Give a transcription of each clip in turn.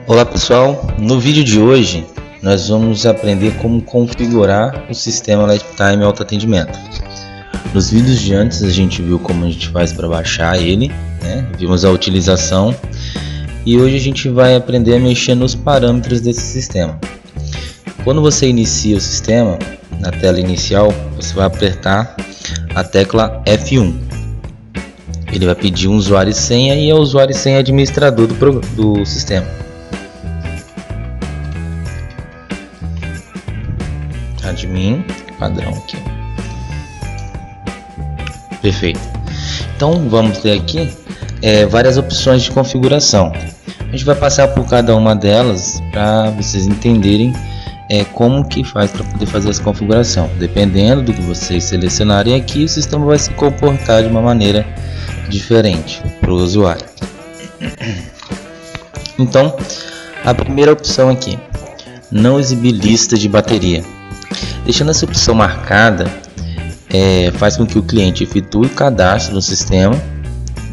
Olá pessoal, no vídeo de hoje nós vamos aprender como configurar o sistema Lifetime Autoatendimento. Nos vídeos de antes a gente viu como a gente faz para baixar ele, vimos a utilização e hoje a gente vai aprender a mexer nos parâmetros desse sistema. Quando você inicia o sistema, na tela inicial você vai apertar a tecla F1. Ele vai pedir um usuário e senha e é o usuário e senha administrador do sistema. Admin, padrão aqui. Perfeito. Então vamos ter aqui várias opções de configuração. A gente vai passar por cada uma delas para vocês entenderem como que faz para poder fazer essa configuração. Dependendo do que vocês selecionarem aqui, o sistema vai se comportar de uma maneira diferente para o usuário. Então, a primeira opção aqui, não exibir lista de bateria. Deixando essa opção marcada, faz com que o cliente efetue o cadastro no sistema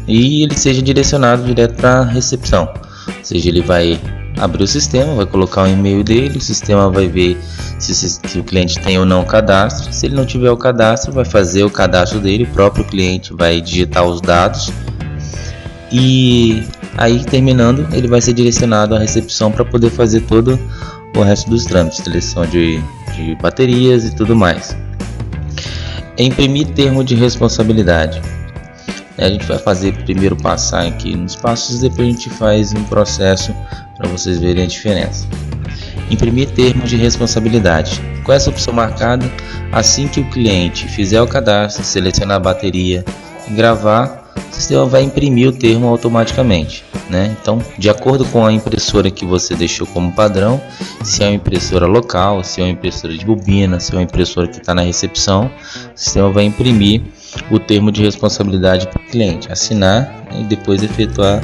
e ele seja direcionado direto para a recepção. Ou seja, ele vai abrir o sistema, vai colocar o e-mail dele, o sistema vai ver se o cliente tem ou não o cadastro. Se ele não tiver o cadastro, vai fazer o cadastro dele, o próprio cliente vai digitar os dados e aí, terminando, ele vai ser direcionado à recepção para poder fazer todo o resto dos trâmites, seleção de baterias e tudo mais. Imprimir termo de responsabilidade. A gente vai fazer primeiro passar aqui nos passos, depois a gente faz um processo para vocês verem a diferença. Imprimir termo de responsabilidade. Com essa opção marcada, assim que o cliente fizer o cadastro, selecionar a bateria e gravar, o sistema vai imprimir o termo automaticamente. Então, de acordo com a impressora que você deixou como padrão, se é uma impressora local, se é uma impressora de bobina, se é uma impressora que está na recepção, o sistema vai imprimir o termo de responsabilidade para o cliente, assinar e depois efetuar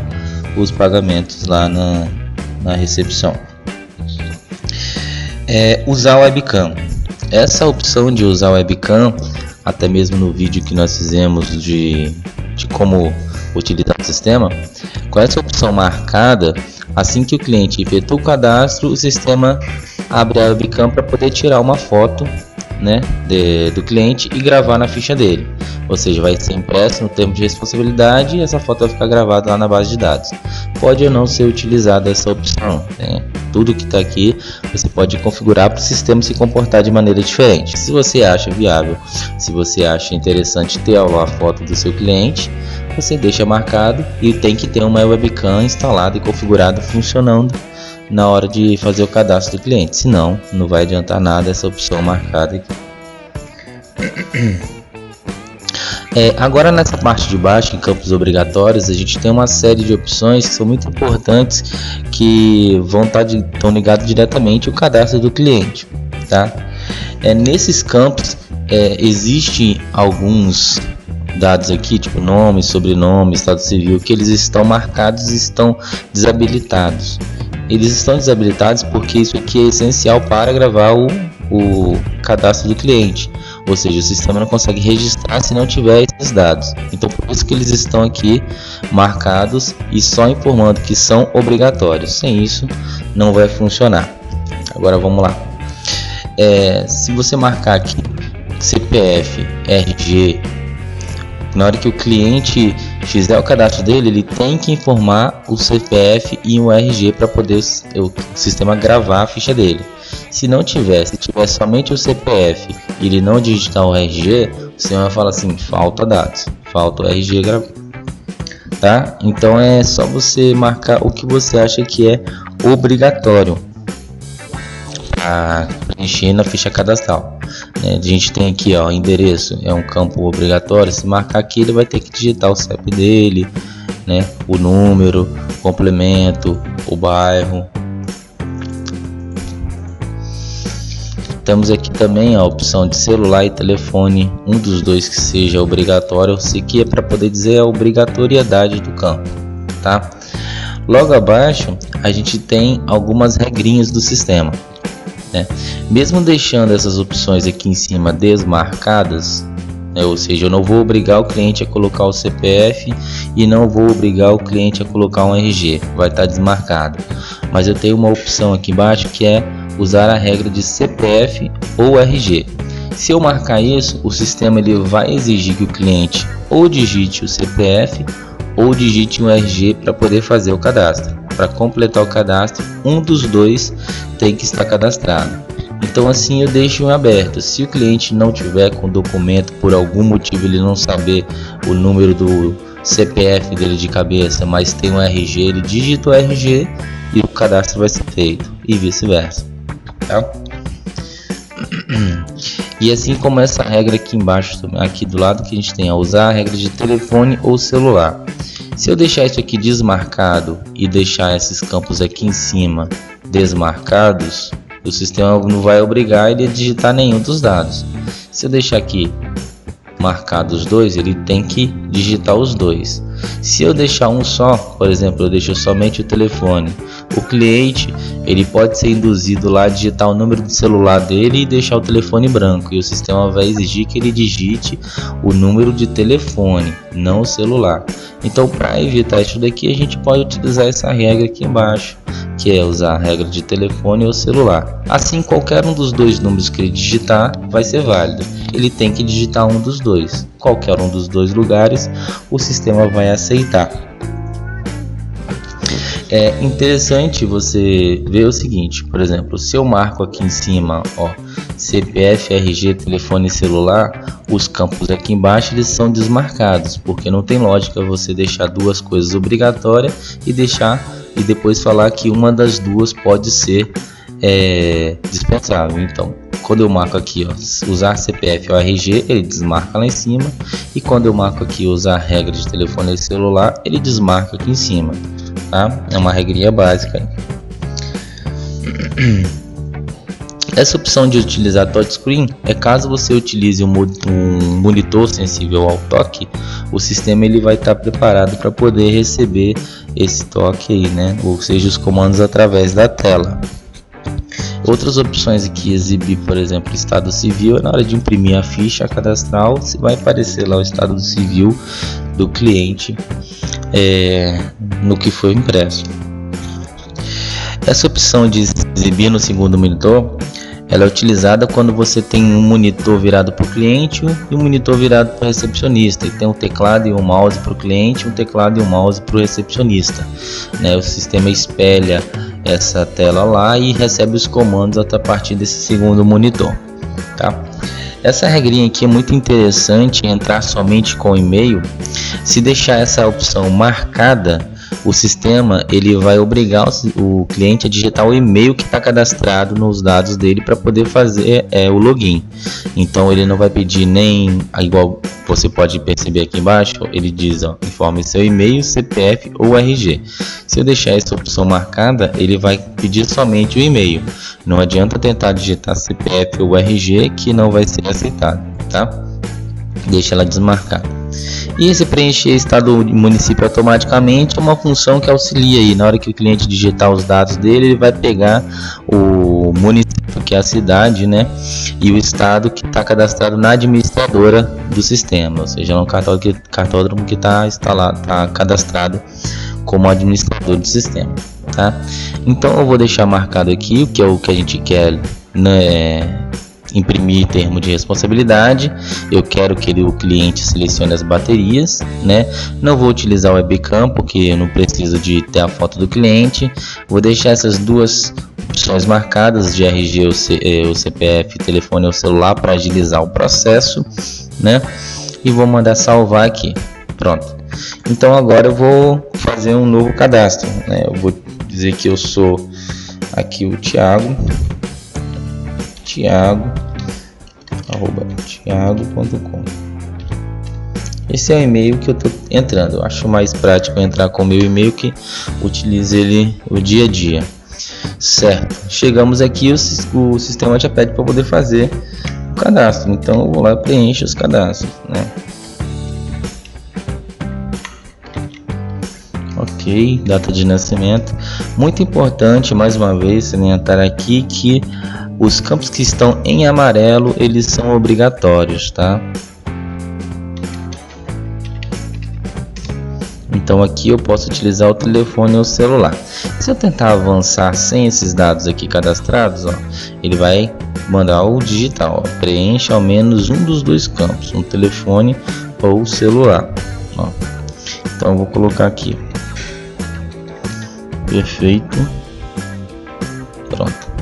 os pagamentos lá na recepção. Usar o webcam. Essa opção de usar o webcam, até mesmo no vídeo que nós fizemos de como utilizar o sistema, com essa opção marcada, assim que o cliente efetua o cadastro, o sistema abre a webcam para poder tirar uma foto do cliente e gravar na ficha dele. Ou seja, vai ser impresso no termo de responsabilidade e essa foto vai ficar gravada lá na base de dados. Pode ou não ser utilizada essa opção. Tudo que está aqui você pode configurar para o sistema se comportar de maneira diferente. Se você acha viável, se você acha interessante ter a foto do seu cliente, você deixa marcado e tem que ter uma webcam instalada e configurada funcionando na hora de fazer o cadastro do cliente. Senão, não vai adiantar nada essa opção marcada aqui. Agora nessa parte de baixo, em campos obrigatórios, a gente tem uma série de opções que são muito importantes, que estão ligados diretamente ao cadastro do cliente, tá? Nesses campos existem alguns dados aqui, tipo nome, sobrenome, estado civil, que eles estão marcados e estão desabilitados. Eles estão desabilitados porque isso aqui é essencial para gravar o cadastro do cliente. Ou seja, o sistema não consegue registrar se não tiver esses dados. Então por isso que eles estão aqui marcados e só informando que são obrigatórios. Sem isso não vai funcionar. Agora vamos lá. Se você marcar aqui CPF, RG, na hora que o cliente fizer o cadastro dele, ele tem que informar o CPF e o RG para poder o sistema gravar a ficha dele. Se tiver somente o CPF e ele não digitar o RG, o sistema fala assim: falta dados, falta o RG gravado, tá? Então é só você marcar o que você acha que é obrigatório para preencher na ficha cadastral. A gente tem aqui, endereço é um campo obrigatório. Se marcar aqui, ele vai ter que digitar o CEP dele, o número, o complemento, o bairro. Temos aqui também a opção de celular e telefone, um dos dois que seja obrigatório. Isso aqui é para poder dizer a obrigatoriedade do campo, tá? Logo abaixo a gente tem algumas regrinhas do sistema. Mesmo deixando essas opções aqui em cima desmarcadas, Ou seja, eu não vou obrigar o cliente a colocar o CPF e não vou obrigar o cliente a colocar um RG, vai estar desmarcado. Mas eu tenho uma opção aqui embaixo que é usar a regra de CPF ou RG. Se eu marcar isso, o sistema ele vai exigir que o cliente ou digite o CPF ou digite um RG para poder fazer o cadastro. Para completar o cadastro, um dos dois tem que estar cadastrado. Então assim eu deixo em aberto. Se o cliente não tiver com o documento, por algum motivo ele não saber o número do CPF dele de cabeça, mas tem um RG, ele digita o RG e o cadastro vai ser feito, e vice-versa, tá? E assim como essa regra aqui embaixo, aqui do lado, que a gente tem a usar a regra de telefone ou celular. Se eu deixar isso aqui desmarcado e deixar esses campos aqui em cima desmarcados, o sistema não vai obrigar ele a digitar nenhum dos dados. Se eu deixar aqui marcado os dois, ele tem que digitar os dois. Se eu deixar um só, por exemplo, eu deixo somente o telefone, o cliente ele pode ser induzido lá a digitar o número do celular dele e deixar o telefone branco, e o sistema vai exigir que ele digite o número de telefone, não o celular. Então, para evitar isso daqui, a gente pode utilizar essa regra aqui embaixo, que é usar a regra de telefone ou celular. Assim, qualquer um dos dois números que ele digitar vai ser válido. Ele tem que digitar um dos dois. Qualquer um dos dois lugares, o sistema vai aceitar. É interessante você ver o seguinte, por exemplo, se eu marco aqui em cima, ó, CPF, RG, telefone e celular, os campos aqui embaixo eles são desmarcados, porque não tem lógica você deixar duas coisas obrigatórias e depois falar que uma das duas pode ser dispensável. Então, quando eu marco aqui, ó, usar CPF ou RG, ele desmarca lá em cima, e quando eu marco aqui usar a regra de telefone e celular, ele desmarca aqui em cima, tá? É uma regrinha básica. Essa opção de utilizar touchscreen é caso você utilize um monitor sensível ao toque, o sistema ele vai estar preparado para poder receber esse toque aí, né? Ou seja, os comandos através da tela. Outras opções aqui, exibir, por exemplo, estado civil, na hora de imprimir a ficha cadastral, se vai aparecer lá o estado civil do cliente no que foi impresso. Essa opção de exibir no segundo monitor, ela é utilizada quando você tem um monitor virado para o cliente e um monitor virado para o recepcionista, e tem um teclado e um mouse para o cliente, um teclado e um mouse para o recepcionista, né? O sistema espelha essa tela lá e recebe os comandos a partir desse segundo monitor, tá? Essa regrinha aqui é muito interessante, entrar somente com e-mail. Se deixar essa opção marcada, o sistema ele vai obrigar o cliente a digitar o e-mail que está cadastrado nos dados dele para poder fazer o login. Então ele não vai pedir nem, igual você pode perceber aqui embaixo, ele diz, ó, informe seu e-mail, CPF ou RG. Se eu deixar essa opção marcada, ele vai pedir somente o e-mail. Não adianta tentar digitar CPF ou RG, que não vai ser aceitado, tá? Deixa ela desmarcada. E esse preencher estado do município automaticamente é uma função que auxilia aí. Na hora que o cliente digitar os dados dele, ele vai pegar o município, que é a cidade, né, e o estado que está cadastrado na administradora do sistema, ou seja, é um cartódromo que está instalado, está cadastrado como administrador do sistema, tá? Então eu vou deixar marcado aqui o que é o que a gente quer, né, imprimir termo de responsabilidade. Eu quero que o cliente selecione as baterias, né? Não vou utilizar o webcam porque eu não preciso de ter a foto do cliente. Vou deixar essas duas opções marcadas de RG, o CPF, telefone ou celular, para agilizar o processo, né? E vou mandar salvar aqui. Pronto. Então agora eu vou fazer um novo cadastro, né? Eu vou dizer que eu sou aqui o Thiago.com. Esse é o e-mail que eu estou entrando. Eu acho mais prático entrar com o meu e-mail, que utilizo ele o dia a dia. Certo, chegamos aqui, o sistema já pede para poder fazer o cadastro. Então eu vou lá e preencho os cadastros, né? Ok, data de nascimento. Muito importante, mais uma vez, salientar aqui que os campos que estão em amarelo, eles são obrigatórios, tá? Então aqui eu posso utilizar o telefone ou o celular. Se eu tentar avançar sem esses dados aqui cadastrados, ó, ele vai mandar o digital, ó, preencha ao menos um dos dois campos, um telefone ou o celular, ó. Então eu vou colocar aqui, perfeito, pronto.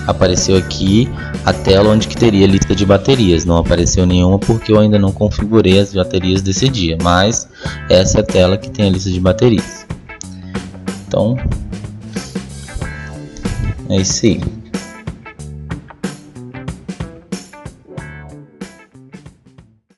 Apareceu aqui a tela onde que teria lista de baterias. Não apareceu nenhuma porque eu ainda não configurei as baterias desse dia, mas essa é a tela que tem a lista de baterias. Então é isso aí.